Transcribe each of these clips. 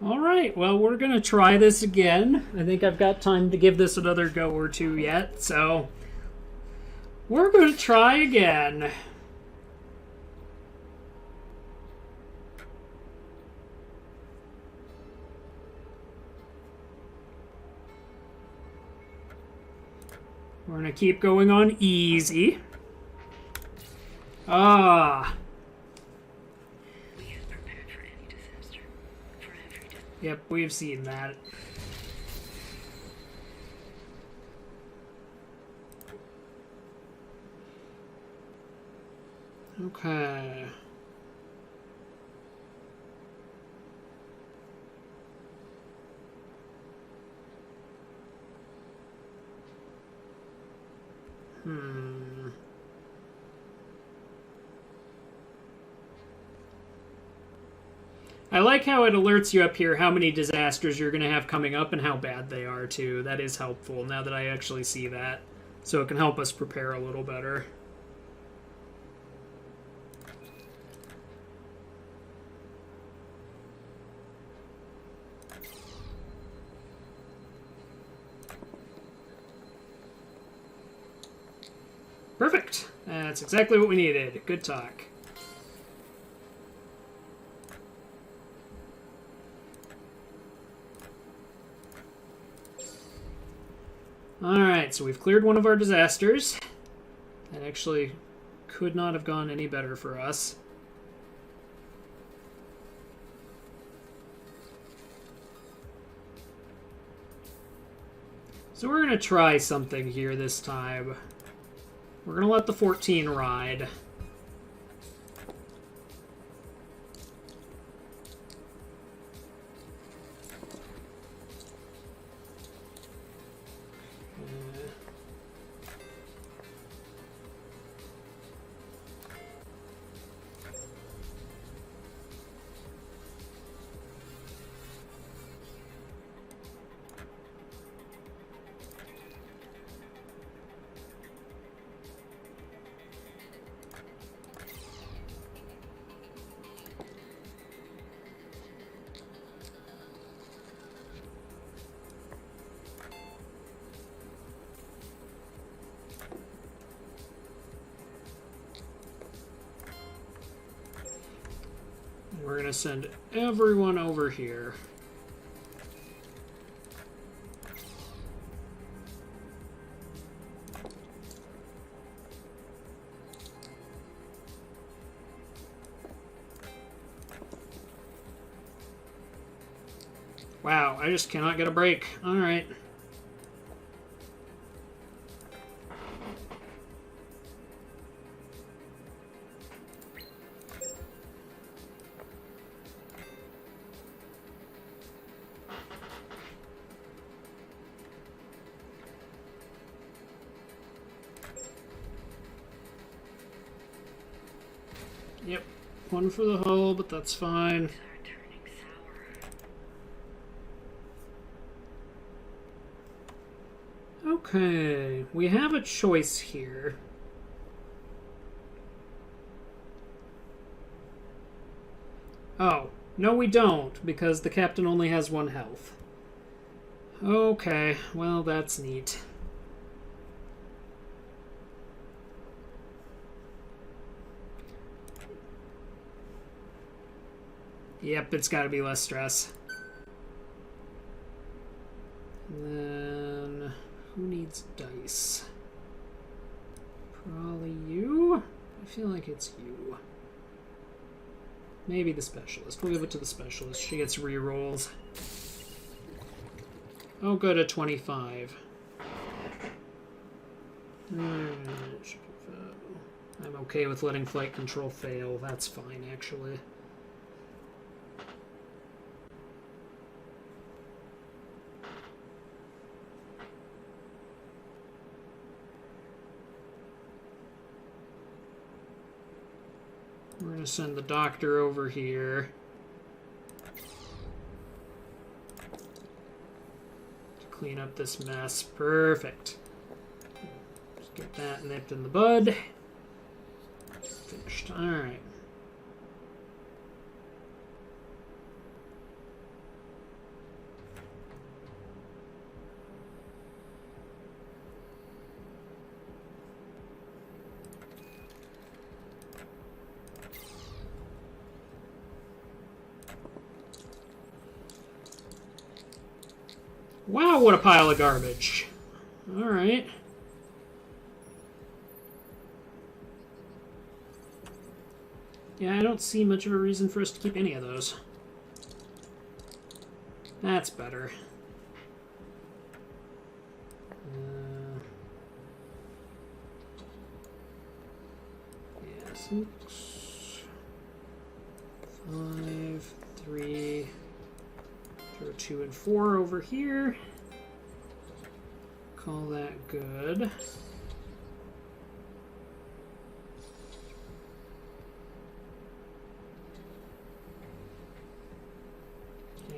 Alright, well, we're going to try this again. I think I've got time to give this another go or two yet, so we're going to try again. We're going to keep going on easy. Ah. Yep, we've seen that. Okay. I like how it alerts you up here how many disasters you're going to have coming up and how bad they are, too. That is helpful now that I actually see that. So it can help us prepare a little better. Perfect. That's exactly what we needed. Good talk. Alright, so we've cleared one of our disasters. That actually could not have gone any better for us. So we're going to try something here this time. We're going to let the 14 ride. We're going to send everyone over here. Wow, I just cannot get a break. All right. Yep, one for the hull, but that's fine. Okay, we have a choice here. Oh, no we don't, because the captain only has 1 health. Okay, well that's neat. Yep, it's got to be less stress. And then, who needs dice? Probably you? I feel like it's you. Maybe the specialist. We'll give it to the specialist. She gets rerolls. Oh, good, a 25. I'm okay with letting flight control fail. That's fine, actually. We're going to send the doctor over here to clean up this mess. Perfect. Just get that nipped in the bud. Finished. All right. Wow, what a pile of garbage. Alright. Yeah, I don't see much of a reason for us to keep any of those. That's better. Yeah, 6, 5, 3. Throw 2 and 4 over here. Call that good.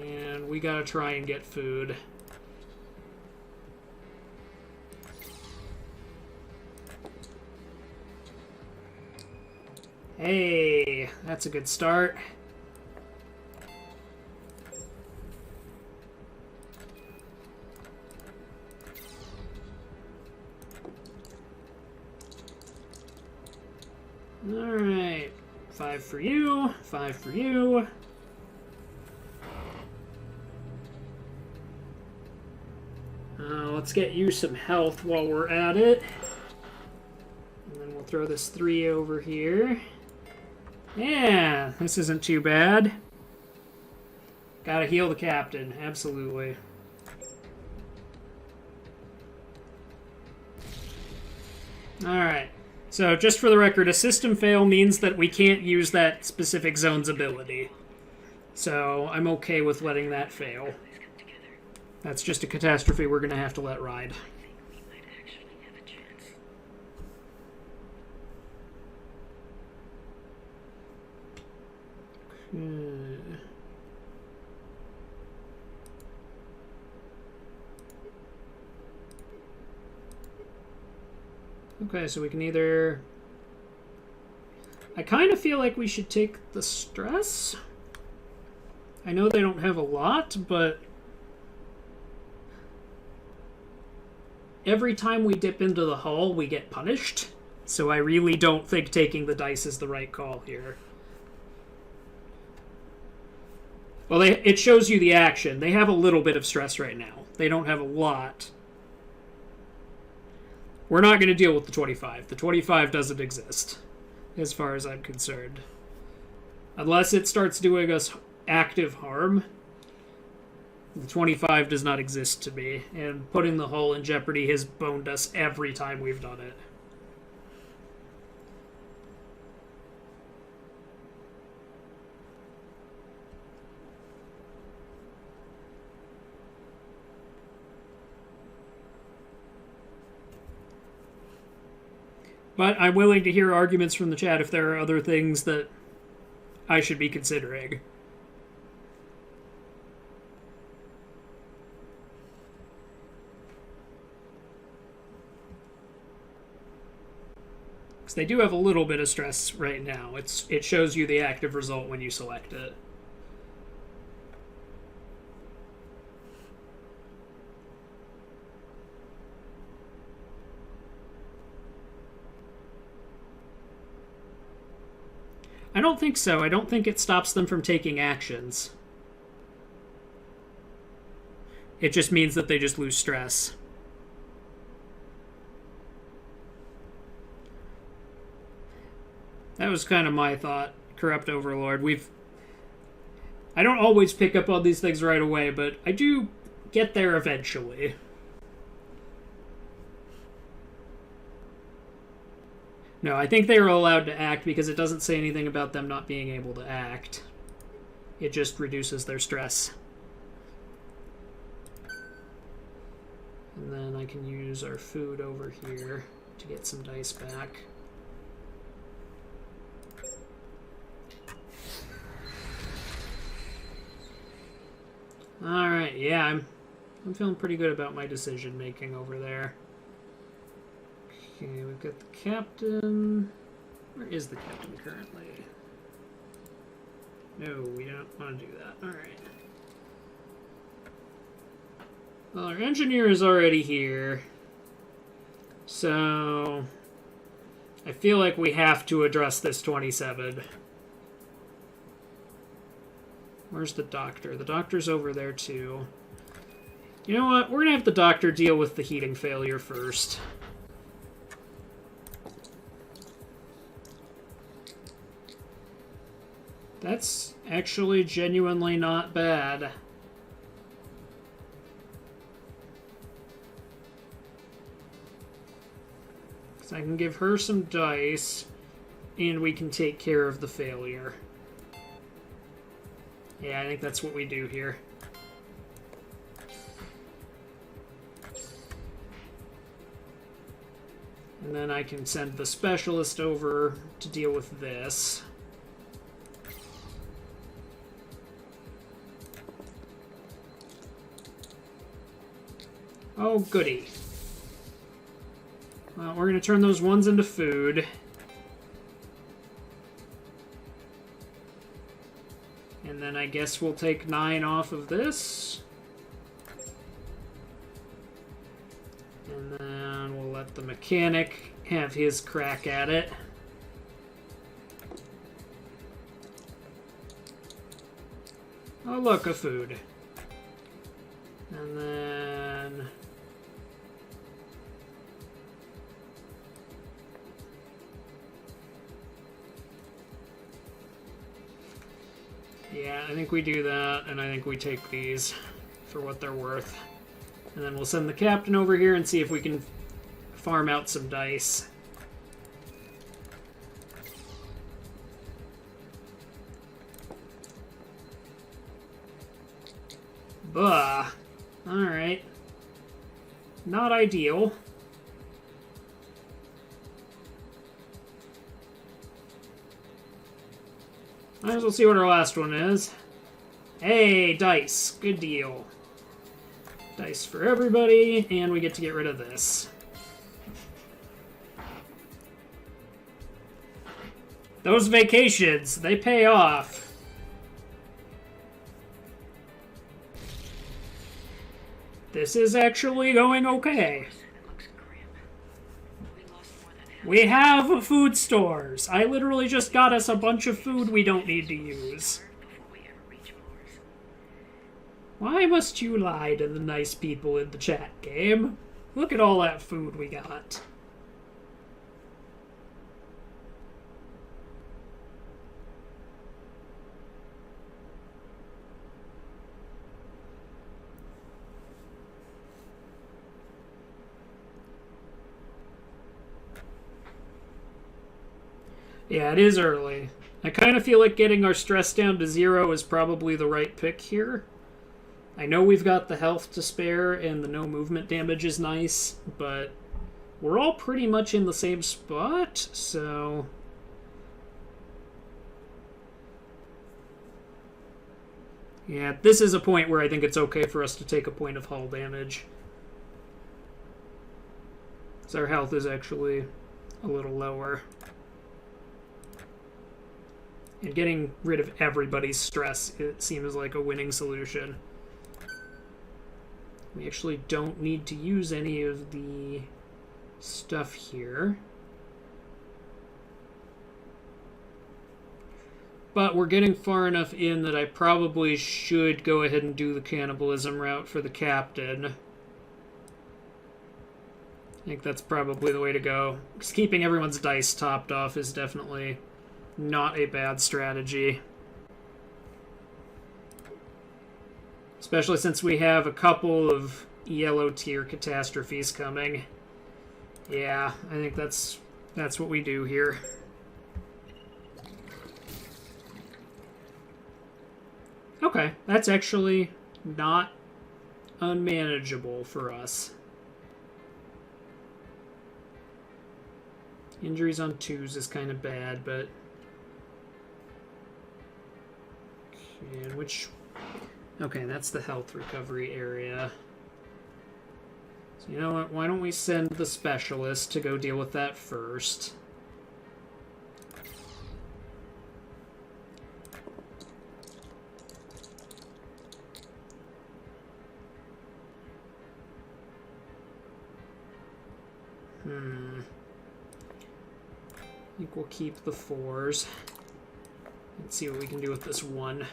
And we gotta try and get food. Hey, that's a good start. Alright, 5 for you, 5 for you. Let's get you some health while we're at it. And then we'll throw this 3 over here. Yeah, this isn't too bad. Gotta heal the captain, absolutely. Alright, so just for the record, a system fail means that we can't use that specific zone's ability. So I'm okay with letting that fail. That's just a catastrophe we're going to have to let ride. Okay, so we can either... I kind of feel like we should take the stress. I know they don't have a lot, but... every time we dip into the hull, we get punished. So I really don't think taking the dice is the right call here. Well, it shows you the action. They have a little bit of stress right now. They don't have a lot. We're not going to deal with the 25. The 25 doesn't exist, as far as I'm concerned. Unless it starts doing us active harm. The 25 does not exist to me, and putting the hull in jeopardy has boned us every time we've done it. But I'm willing to hear arguments from the chat if there are other things that I should be considering. They do have a little bit of stress right now. It shows you the active result when you select it. I don't think so. I don't think it stops them from taking actions. It just means that they just lose stress. That was kind of my thought, Corrupt Overlord. I don't always pick up on these things right away, but I do get there eventually. No, I think they are allowed to act because it doesn't say anything about them not being able to act. It just reduces their stress. And then I can use our food over here to get some dice back. Alright, yeah, I'm feeling pretty good about my decision making over there. Okay, we've got the captain. Where is the captain currently? No, we don't want to do that. Alright. Well, our engineer is already here. So I feel like we have to address this 27. Where's the doctor? The doctor's over there too. You know what? We're going to have the doctor deal with the heating failure first. That's actually genuinely not bad. So I can give her some dice, and we can take care of the failure. Yeah, I think that's what we do here. And then I can send the specialist over to deal with this. Oh, goody. Well, we're going to turn those ones into food. And then I guess we'll take 9 off of this. And then we'll let the mechanic have his crack at it. Oh, look, a food. And then... yeah, I think we do that, and I think we take these for what they're worth. And then we'll send the captain over here and see if we can farm out some dice. Bah. Alright. Not ideal. Might as well see what our last one is. Hey, dice. Good deal. Dice for everybody, and we get to get rid of this. Those vacations, they pay off. This is actually going okay. We have food stores. I literally just got us a bunch of food we don't need to use. Why must you lie to the nice people in the chat game? Look at all that food we got. Yeah, it is early. I kind of feel like getting our stress down to 0 is probably the right pick here. I know we've got the health to spare and the no movement damage is nice, but we're all pretty much in the same spot, so... yeah, this is a point where I think it's okay for us to take a point of hull damage. So our health is actually a little lower. And getting rid of everybody's stress, it seems like a winning solution. We actually don't need to use any of the stuff here. But we're getting far enough in that I probably should go ahead and do the cannibalism route for the captain. I think that's probably the way to go. Because keeping everyone's dice topped off is definitely not a bad strategy. Especially since we have a couple of yellow tier catastrophes coming. Yeah, I think that's what we do here. Okay, that's actually not unmanageable for us. Injuries on 2s is kind of bad, but... and which... okay, that's the health recovery area. So you know what, why don't we send the specialist to go deal with that first? I think we'll keep the 4s. Let's see what we can do with this 1.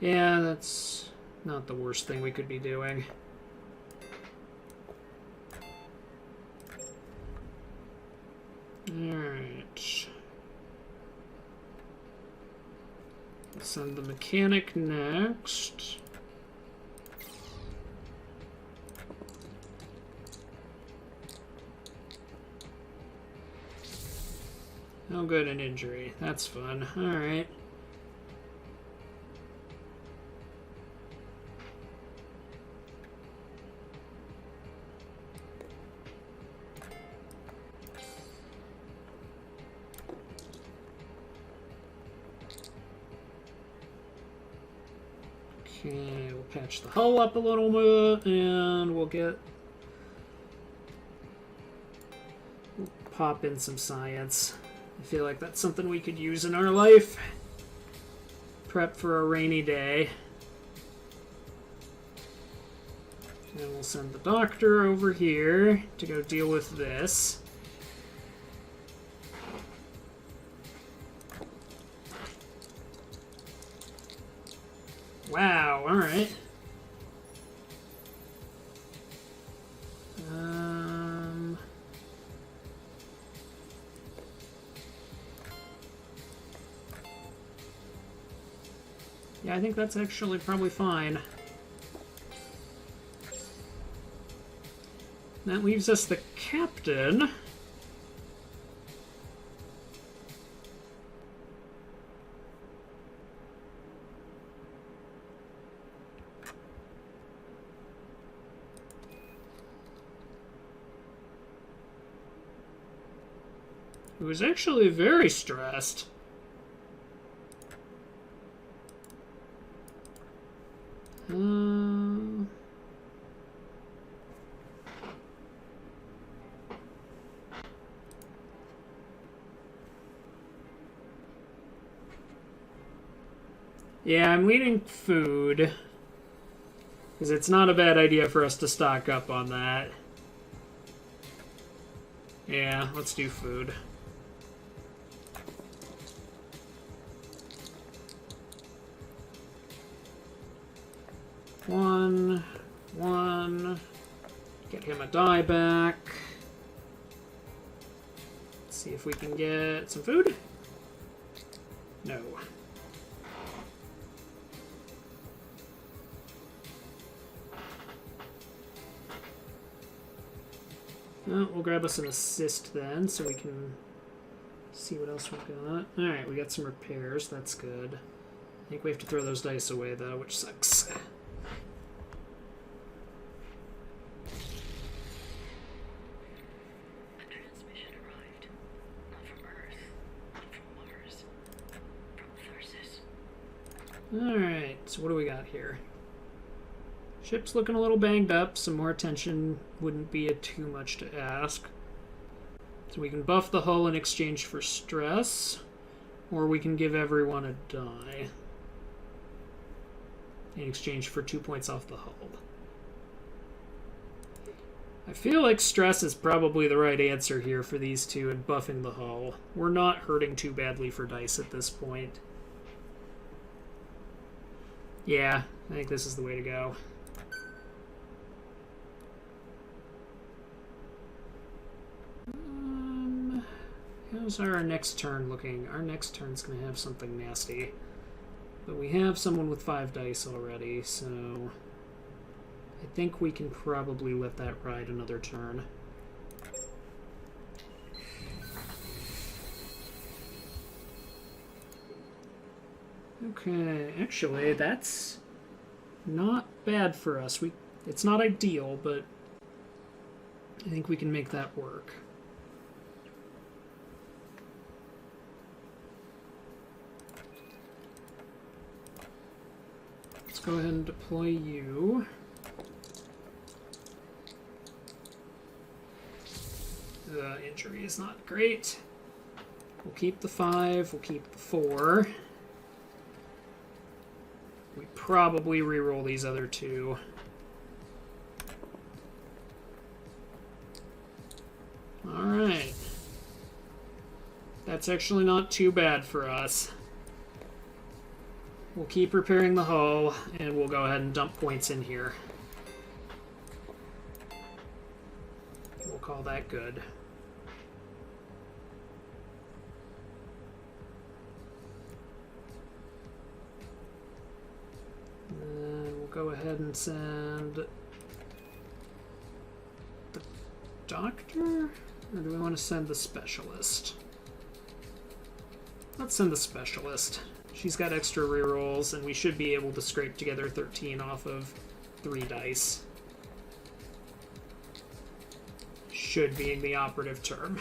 Yeah, that's not the worst thing we could be doing. Alright. Send the mechanic next. Oh, good, an injury. That's fun. Alright. Okay, we'll patch the hull up a little bit, and we'll pop in some science. I feel like that's something we could use in our life. Prep for a rainy day. And we'll send the doctor over here to go deal with this. Wow, alright. Yeah, I think that's actually probably fine. That leaves us the captain. Who was actually very stressed. Yeah, I'm leaning food, because it's not a bad idea for us to stock up on that. Yeah, let's do food. One. Get him a die back. Let's see if we can get some food. No. Well, we'll grab us an assist then, so we can see what else we've got. Alright, we got some repairs. That's good. I think we have to throw those dice away, though, which sucks. Alright, so what do we got here? Ship's looking a little banged up. Some more attention wouldn't be too much to ask. So we can buff the hull in exchange for stress, or we can give everyone a die in exchange for 2 points off the hull. I feel like stress is probably the right answer here for these two and buffing the hull. We're not hurting too badly for dice at this point. Yeah, I think this is the way to go. How's our next turn looking? Our next turn's going to have something nasty. But we have someone with 5 dice already, so I think we can probably let that ride another turn. Okay, actually, that's not bad for us. It's not ideal, but I think we can make that work. Let's go ahead and deploy you. The injury is not great. We'll keep the 5, we'll keep the 4. We probably reroll these other 2. Alright. That's actually not too bad for us. We'll keep repairing the hull, and we'll go ahead and dump points in here. We'll call that good. And we'll go ahead and send the doctor, or do we want to send the specialist? Let's send the specialist. She's got extra rerolls, and we should be able to scrape together 13 off of 3 dice. Should being the operative term.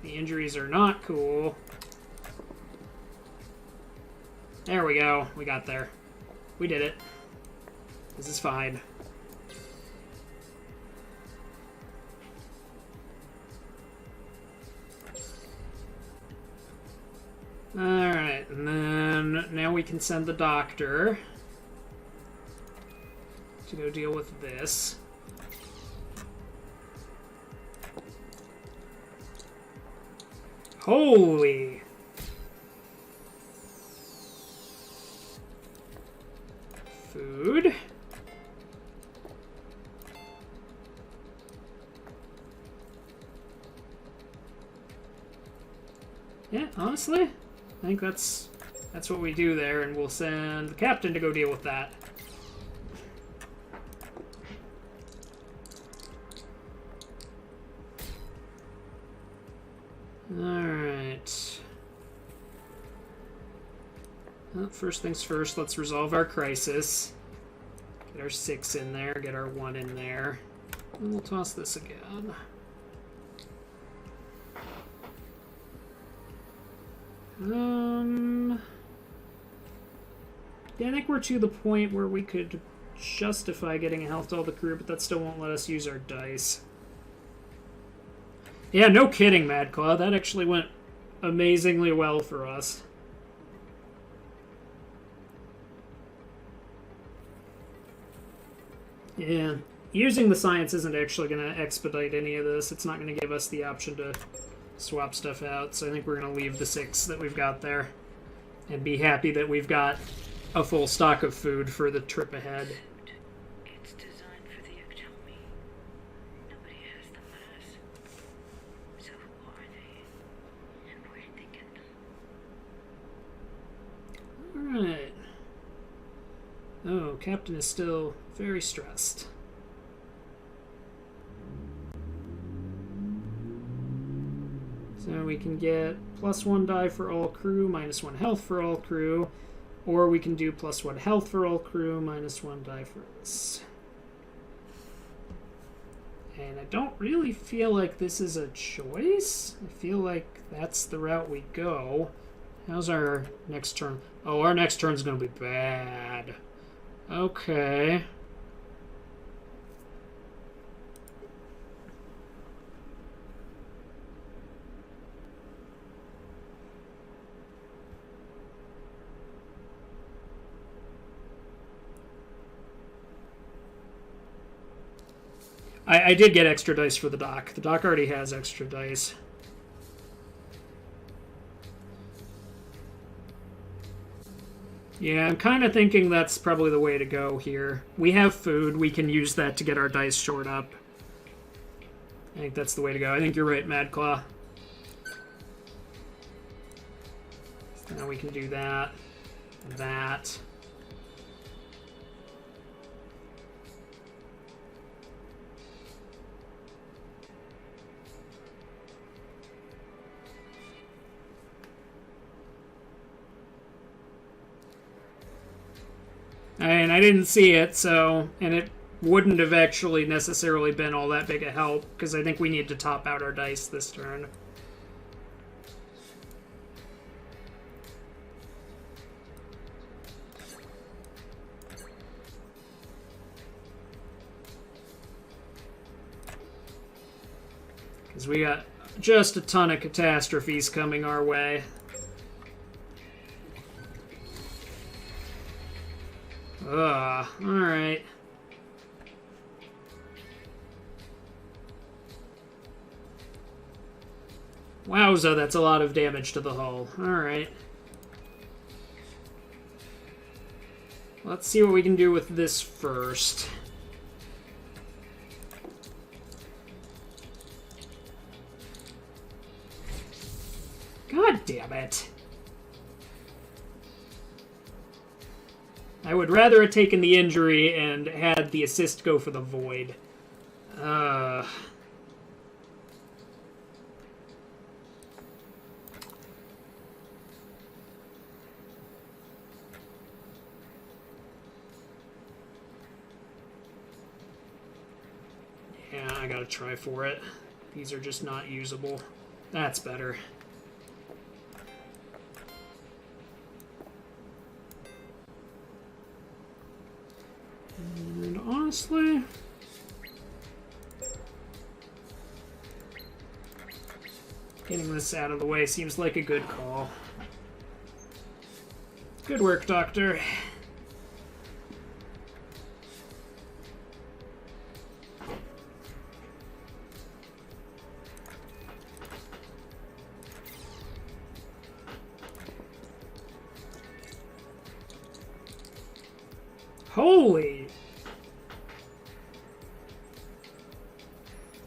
The injuries are not cool. There we go. We got there. We did it. This is fine. Alright, and then now we can send the doctor to go deal with this. Holy! Food. Yeah, honestly, I think that's what we do there, and we'll send the captain to go deal with that. Alright. Well, first things first, let's resolve our crisis. Get our 6 in there, get our 1 in there. And we'll toss this again. Yeah, I think we're to the point where we could justify getting a health to all the crew, but that still won't let us use our dice. Yeah, no kidding, Mad Claw. That actually went amazingly well for us. Yeah, using the science isn't actually going to expedite any of this. It's not going to give us the option to swap stuff out, so I think we're going to leave the 6 that we've got there and be happy that we've got a full stock of food for the trip ahead. It's designed for the economy. Nobody has the mass. So who are they? And where did they get them? Alright. Oh, Captain is still very stressed. So we can get +1 die for all crew, -1 health for all crew, or we can do +1 health for all crew, -1 die for us. And I don't really feel like this is a choice. I feel like that's the route we go. How's our next turn? Oh, our next turn's going to be bad. Okay. I did get extra dice for the dock. The dock already has extra dice. Yeah, I'm kind of thinking that's probably the way to go here. We have food. We can use that to get our dice shored up. I think that's the way to go. I think you're right, Mad Claw. Now we can do that. That. And I didn't see it, so, and it wouldn't have actually necessarily been all that big a help, because I think we need to top out our dice this turn. Because we got just a ton of catastrophes coming our way. Alright. Wowza, that's a lot of damage to the hull. Alright. Let's see what we can do with this first. God damn it. I would rather have taken the injury and had the assist go for the void. Yeah, I gotta try for it. These are just not usable. That's better. And honestly, getting this out of the way seems like a good call. Good work, Doctor. Holy!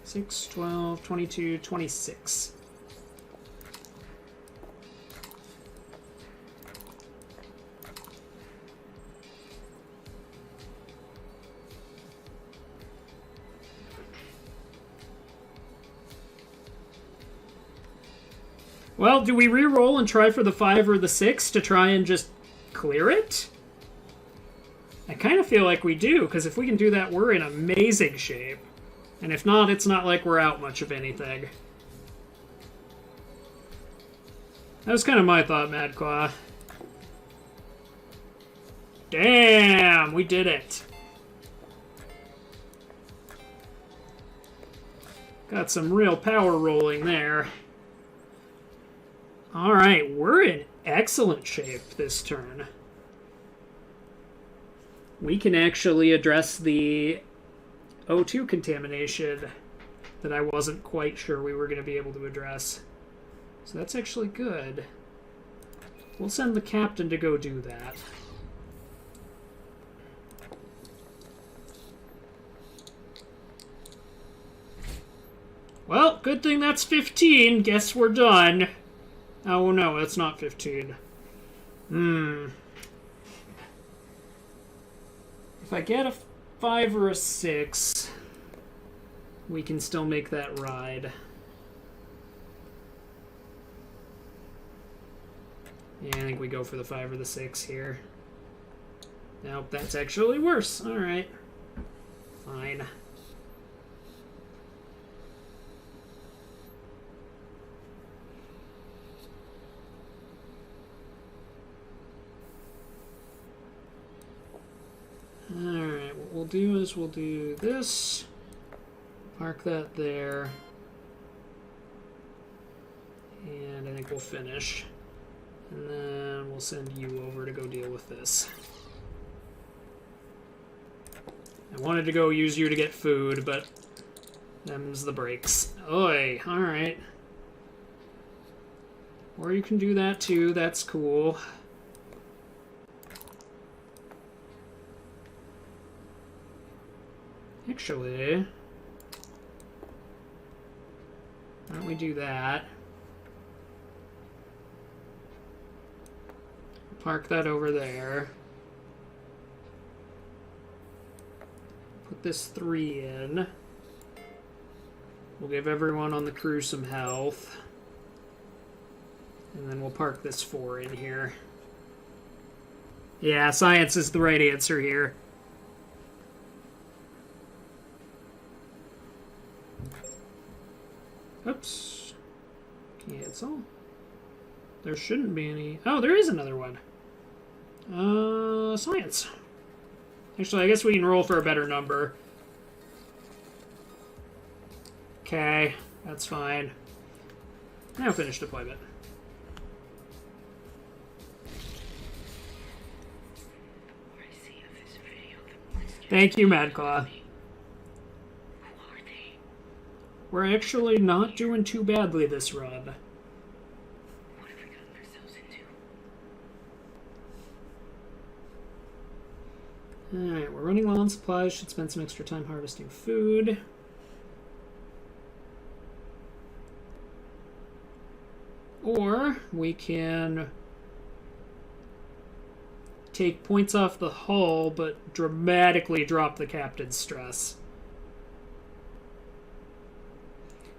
6, 12, 22, 26. Well, do we re-roll and try for the 5 or the 6 to try and just clear it? I kind of feel like we do, because if we can do that, we're in amazing shape. And if not, it's not like we're out much of anything. That was kind of my thought, Madclaw. Damn, we did it. Got some real power rolling there. Alright, we're in excellent shape this turn. We can actually address the O2 contamination that I wasn't quite sure we were going to be able to address. So that's actually good. We'll send the captain to go do that. Well, good thing that's 15. Guess we're done. Oh no, that's not 15. If I get a 5 or a 6, we can still make that ride. Yeah, I think we go for the 5 or the 6 here. Nope, that's actually worse. Alright. Fine. Alright, what we'll do is we'll do this. Park that there. And I think we'll finish. And then we'll send you over to go deal with this. I wanted to go use you to get food, but them's the breaks. Oi, alright. Or you can do that too, that's cool. Actually, why don't we do that? Park that over there. Put this 3 in. We'll give everyone on the crew some health. And then we'll park this 4 in here. Yeah, science is the right answer here. Oops. Cancel. There shouldn't be any... Oh, there is another one. Science. Actually, I guess we can roll for a better number. Okay, that's fine. Now finish deployment. Thank you, Madclaw. We're actually not doing too badly this run. Alright, we're running low on supplies. Should spend some extra time harvesting food. Or we can take points off the hull, but dramatically drop the captain's stress.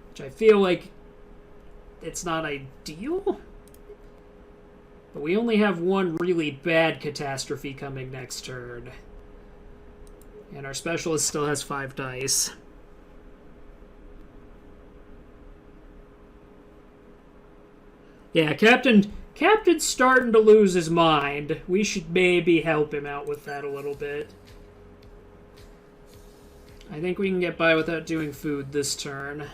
Which I feel like it's not ideal. But we only have one really bad catastrophe coming next turn. And our specialist still has 5 dice. Yeah, Captain's starting to lose his mind. We should maybe help him out with that a little bit. I think we can get by without doing food this turn.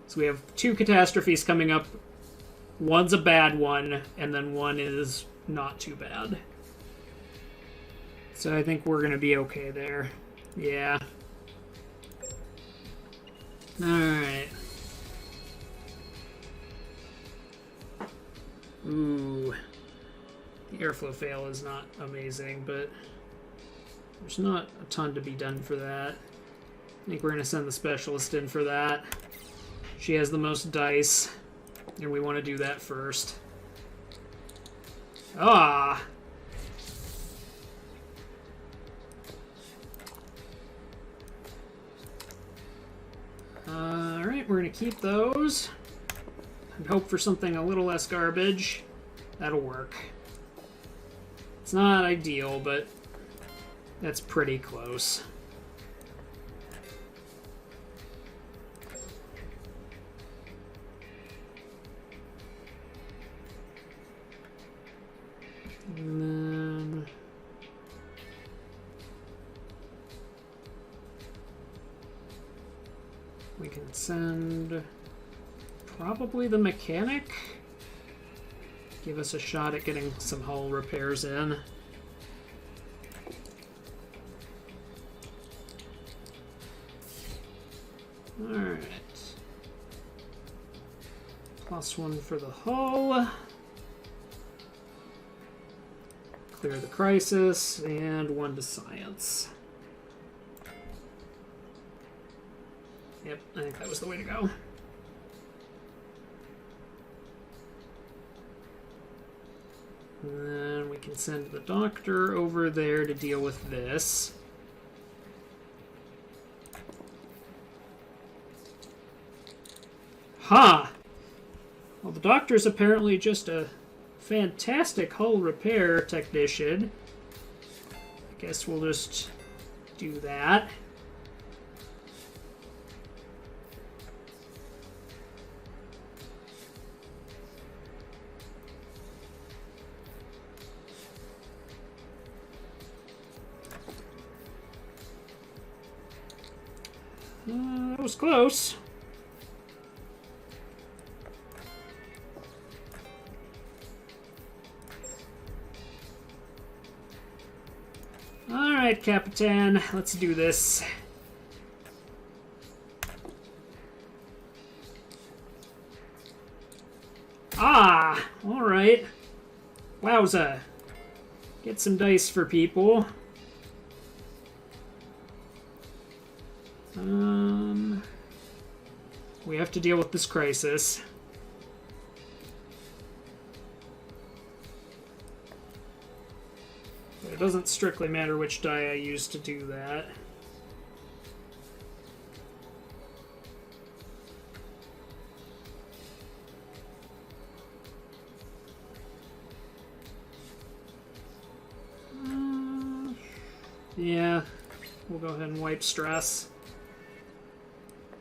So we have 2 catastrophes coming up. One's a bad one, and then one is not too bad. So I think we're going to be okay there. Yeah. Alright. Ooh. The airflow fail is not amazing, but there's not a ton to be done for that. I think we're going to send the specialist in for that. She has the most dice, and we want to do that first. Ah! Alright, we're going to keep those. And hope for something a little less garbage. That'll work. It's not ideal, but that's pretty close. And then we can send probably the mechanic. Give us a shot at getting some hull repairs in. Alright. +1 for the hull. Clear the crisis, and 1 to science. Yep, I think that was the way to go. And then we can send the doctor over there to deal with this. Ha! Well, the doctor's apparently just a fantastic hull repair technician. I guess we'll just do that. That was close. Alright, Capitan, let's do this. Ah! Alright. Wowza. Get some dice for people. We have to deal with this crisis. But it doesn't strictly matter which die I use to do that. Yeah, we'll go ahead and wipe stress.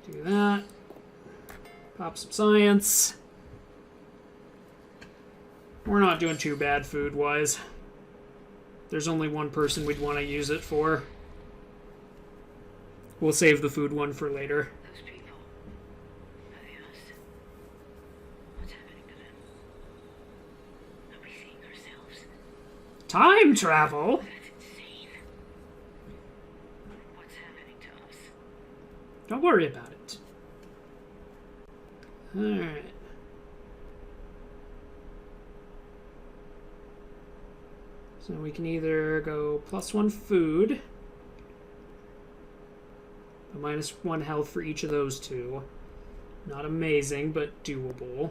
Do that. Pop some science. We're not doing too bad food-wise. There's only one person we'd want to use it for. We'll save the food one for later. Those people. Are they us? What's happening to them? Are we seeing ourselves? Time travel? That's insane. What's happening to us? Don't worry about it. Alright. So we can either go +1 food, a -1 health for each of those two. Not amazing, but doable.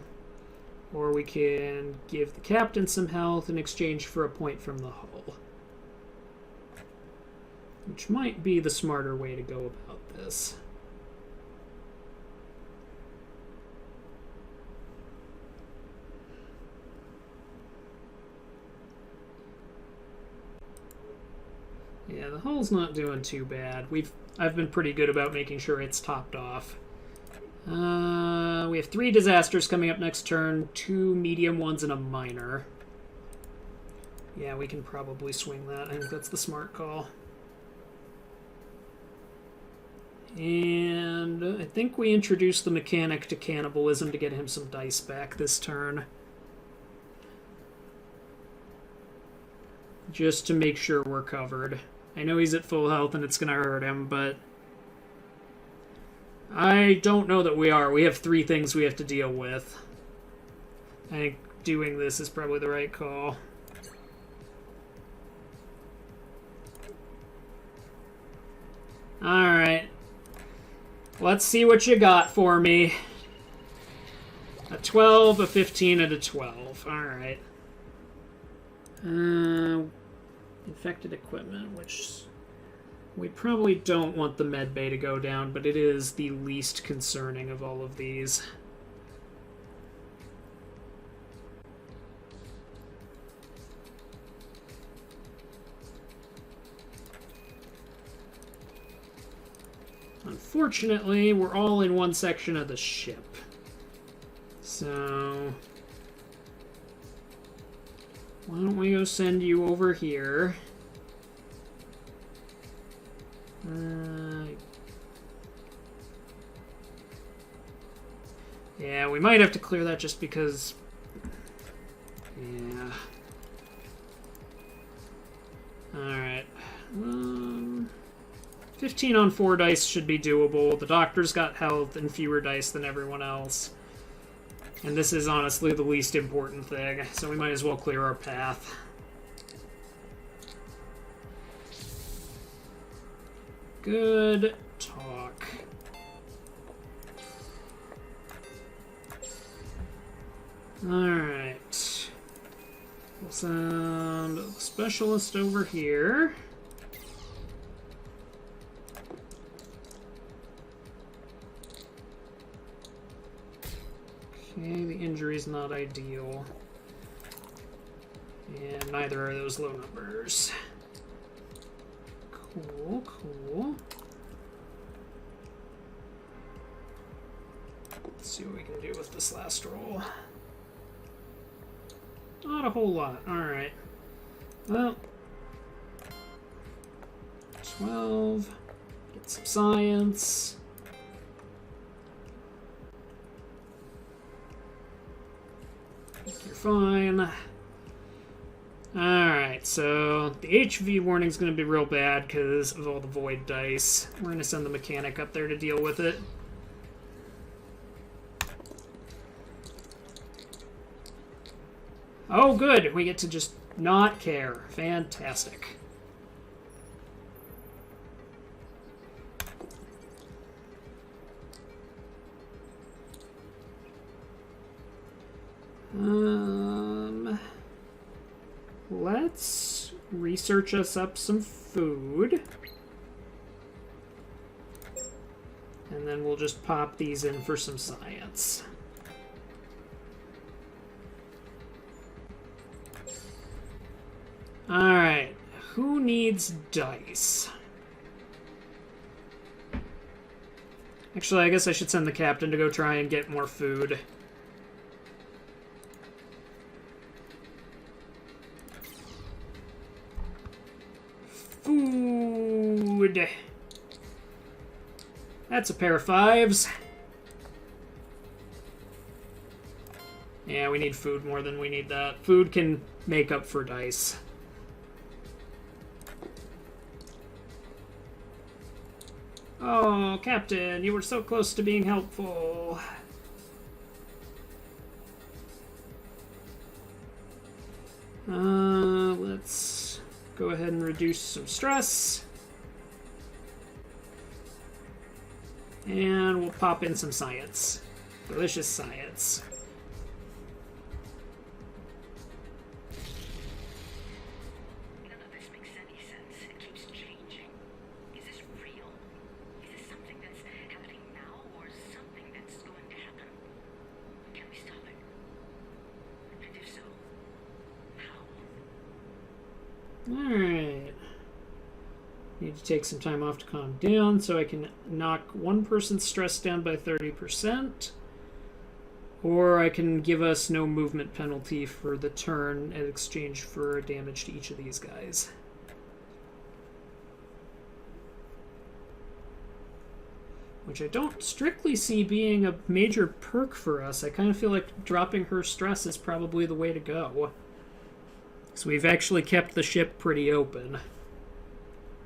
Or we can give the captain some health in exchange for a point from the hull. Which might be the smarter way to go about this. Yeah, the hull's not doing too bad. I've been pretty good about making sure it's topped off. We have 3 disasters coming up next turn, 2 medium ones and a minor. Yeah, we can probably swing that. I think that's the smart call. And I think we introduced the mechanic to cannibalism to get him some dice back this turn. Just to make sure we're covered. I know he's at full health and it's going to hurt him, but I don't know that we are. We have 3 things we have to deal with. I think doing this is probably the right call. Alright. Let's see what you got for me. A 12, a 15, and a 12. Alright. Infected equipment, which we probably don't want the med bay to go down, but it is the least concerning of all of these. Unfortunately, we're all in one section of the ship. So why don't we go send you over here? Yeah, we might have to clear that just because... Yeah. Alright. 15 on 4 dice should be doable. The doctor's got health and fewer dice than everyone else. And this is honestly the least important thing, so we might as well clear our path. Good talk. Alright. We'll send a specialist over here. Okay, the injury's not ideal. And neither are those low numbers. Cool, cool. Let's see what we can do with this last roll. Not a whole lot. Alright. Well. 12. Get some science. You're fine. Alright, so the HV warning's going to be real bad because of all the void dice. We're going to send the mechanic up there to deal with it. Oh, good. We get to just not care. Fantastic. Let's research us up some food. And then we'll just pop these in for some science. Alright, who needs dice? Actually, I guess I should send the captain to go try and get more food. Food. That's a pair of 5s. Yeah, we need food more than we need that. Food can make up for dice. Oh, Captain, you were so close to being helpful. Let's go ahead and reduce some stress. And we'll pop in some science. Delicious science. None of this makes any sense. It keeps changing. Is this real? Is this something that's happening now, or something that's going to happen? Can we stop it? And if so, how? Alright. Need to take some time off to calm down so I can knock one person's stress down by 30%. Or I can give us no movement penalty for the turn in exchange for damage to each of these guys. Which I don't strictly see being a major perk for us. I kind of feel like dropping her stress is probably the way to go. So we've actually kept the ship pretty open.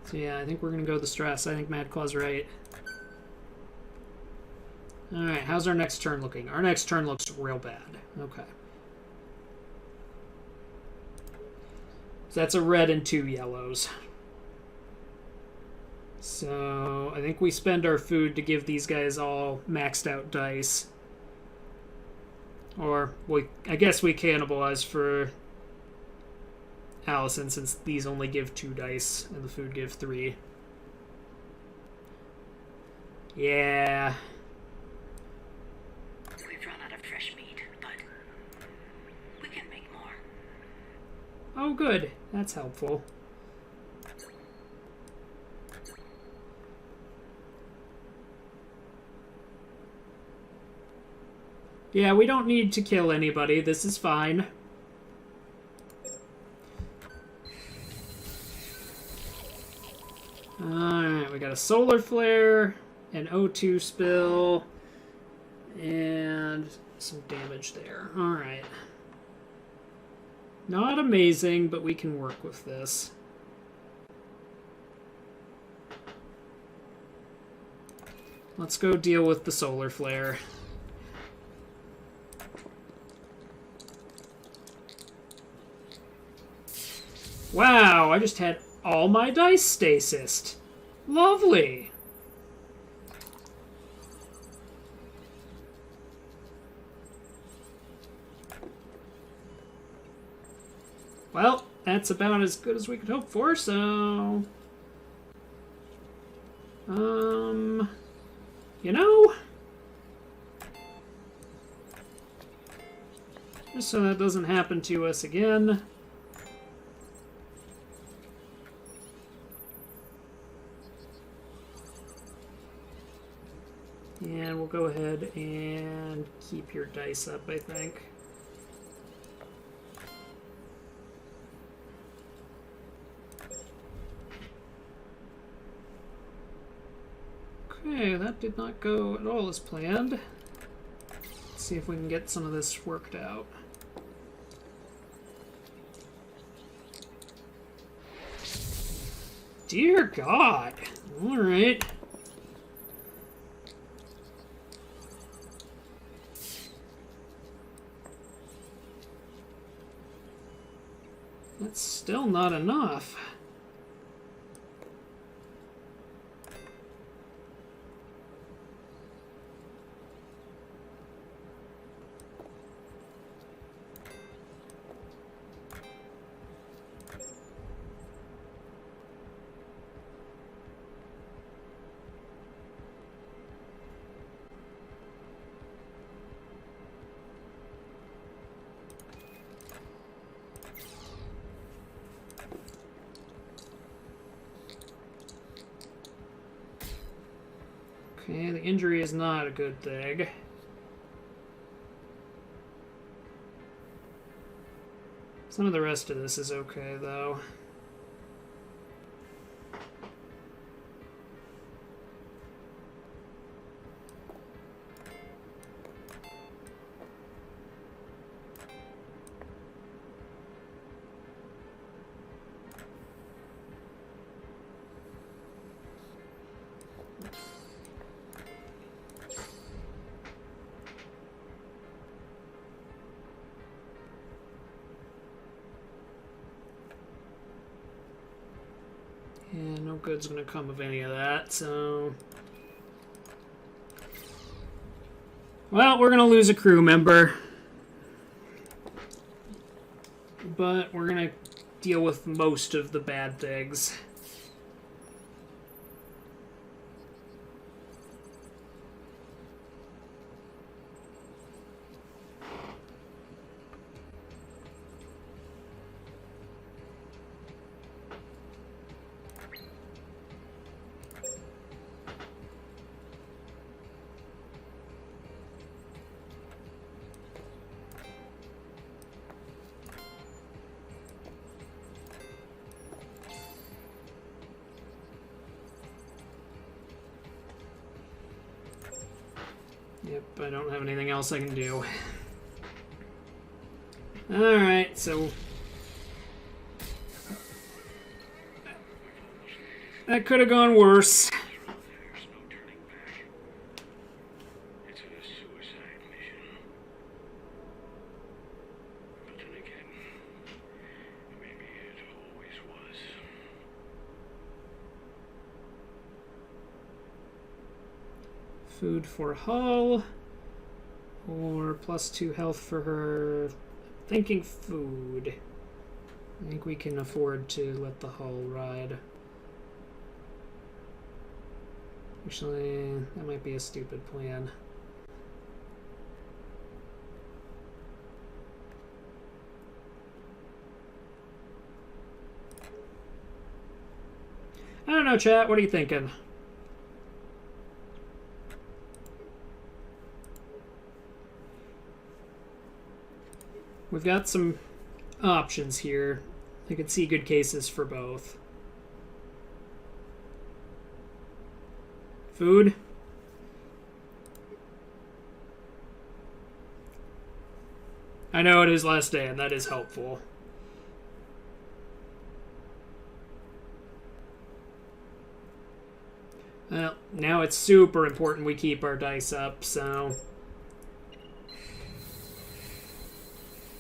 So yeah, I think we're going to go with the stress. I think Mad Claw's right. Alright, how's our next turn looking? Our next turn looks real bad. Okay. So that's a red and 2 yellows. So I think we spend our food to give these guys all maxed out dice. Or I guess we cannibalize for Allison, since these only give 2 dice and the food give 3. Yeah. We've run out of fresh meat, but we can make more. Oh, good. That's helpful. Yeah, we don't need to kill anybody. This is fine. Alright, we got a solar flare, an O2 spill, and some damage there. Alright. Not amazing, but we can work with this. Let's go deal with the solar flare. Wow, I just had all my dice stasised. Lovely. Well, that's about as good as we could hope for, so... You know... Just so that doesn't happen to us again... And we'll go ahead and keep your dice up, I think. Okay, that did not go at all as planned. Let's see if we can get some of this worked out. Dear God! Alright. That's still not enough. Okay, the injury is not a good thing. Some of the rest of this is okay, though. good's gonna come of any of that, so... Well, we're gonna lose a crew member. But we're gonna deal with most of the bad things. Yep, I don't have anything else I can do. Alright, so... that could have gone worse. There's no turning back. It's a suicide mission. But then again, maybe it always was. Food for Hull. Or +2 health for her. Thinking food. I think we can afford to let the Hull ride. Actually, that might be a stupid plan. I don't know, chat. What are you thinking? We've got some options here. I could see good cases for both. Food. I know it is last day, and that is helpful. Well, now it's super important we keep our dice up, so...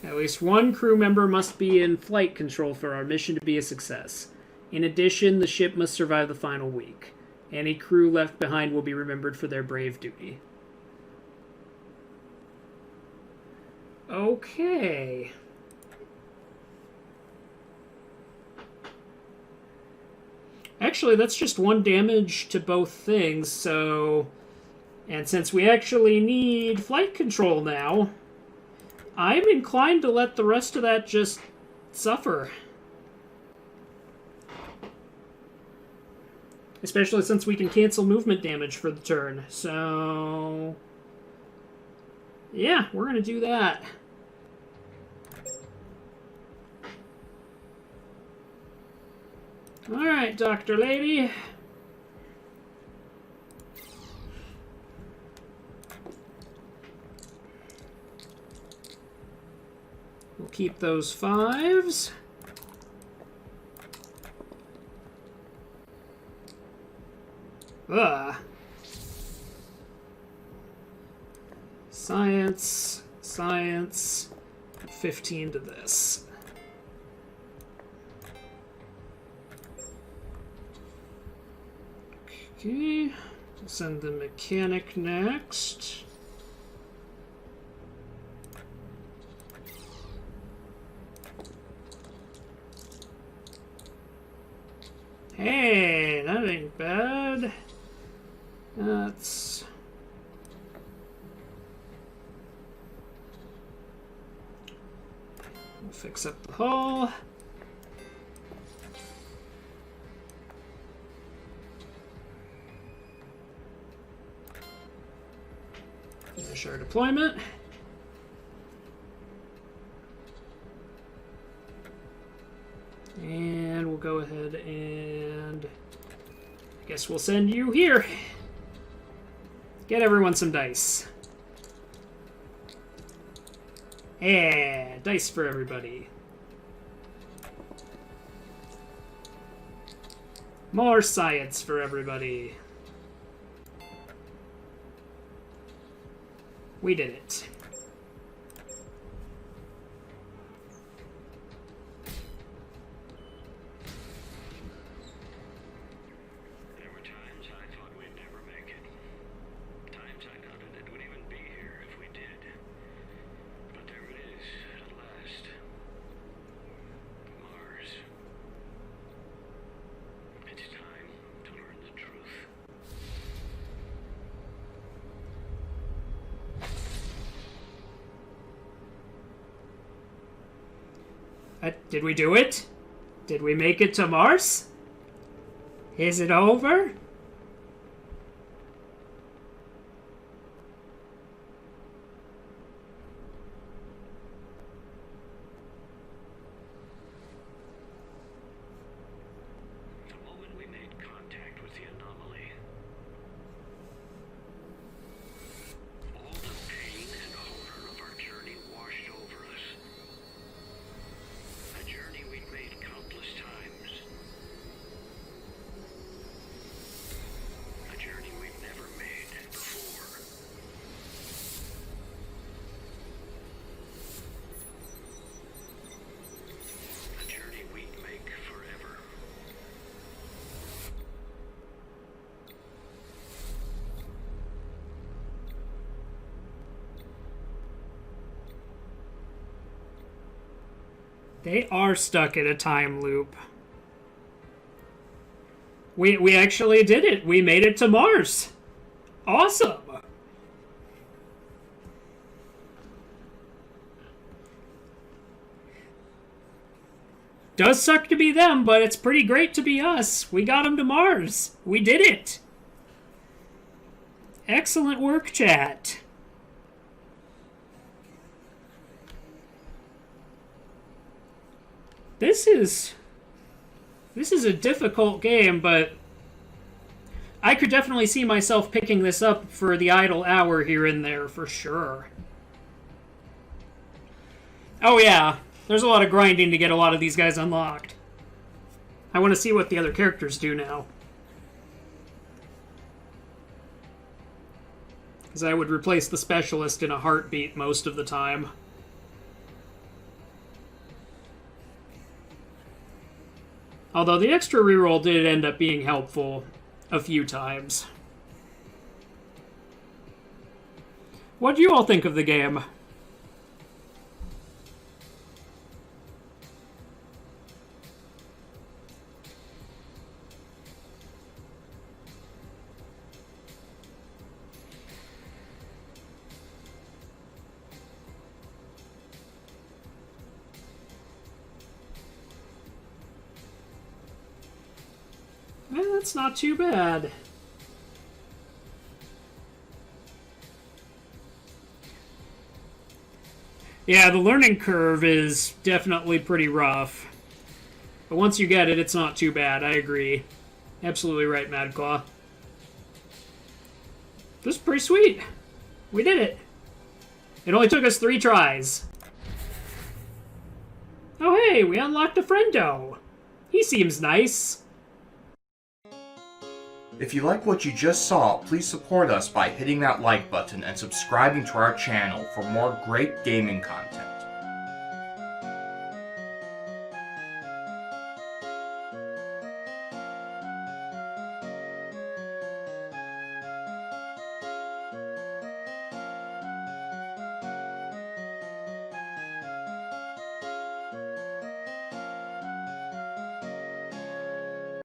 At least one crew member must be in flight control for our mission to be a success. In addition, the ship must survive the final week. Any crew left behind will be remembered for their brave duty. Okay. Actually, that's just 1 damage to both things, so... And since we actually need flight control now, I'm inclined to let the rest of that just suffer. Especially since we can cancel movement damage for the turn. So... yeah, we're going to do that. Alright, Dr. Lady. We'll keep those 5s. Ugh. Science, science, 15 to this. Okay, send the mechanic next. Hey, that ain't bad. That's... we'll fix up the hull. Finish our deployment. And we'll go ahead and... I guess we'll send you here. Get everyone some dice. Yeah, dice for everybody. More science for everybody. We did it. Did we do it? Did we make it to Mars? Is it over? The moment we made contact with the anomaly, all the pain and horror of our journey washed over us. A journey we'd made countless times. A journey we'd never made before. A journey we'd make forever. They are stuck in a time loop. We actually did it. We made it to Mars. Awesome. Does suck to be them, but it's pretty great to be us. We got them to Mars. We did it. Excellent work, chat. This is a difficult game, but I could definitely see myself picking this up for the idle hour here and there, for sure. Oh yeah, there's a lot of grinding to get a lot of these guys unlocked. I want to see what the other characters do now. Because I would replace the specialist in a heartbeat most of the time. Although the extra reroll did end up being helpful a few times. What do you all think of the game? That's not too bad. Yeah, the learning curve is definitely pretty rough. But once you get it, it's not too bad. I agree. Absolutely right, Madclaw. This is pretty sweet. We did it. It only took us 3 tries. Oh hey, we unlocked a friendo. He seems nice. If you like what you just saw, please support us by hitting that like button and subscribing to our channel for more great gaming content.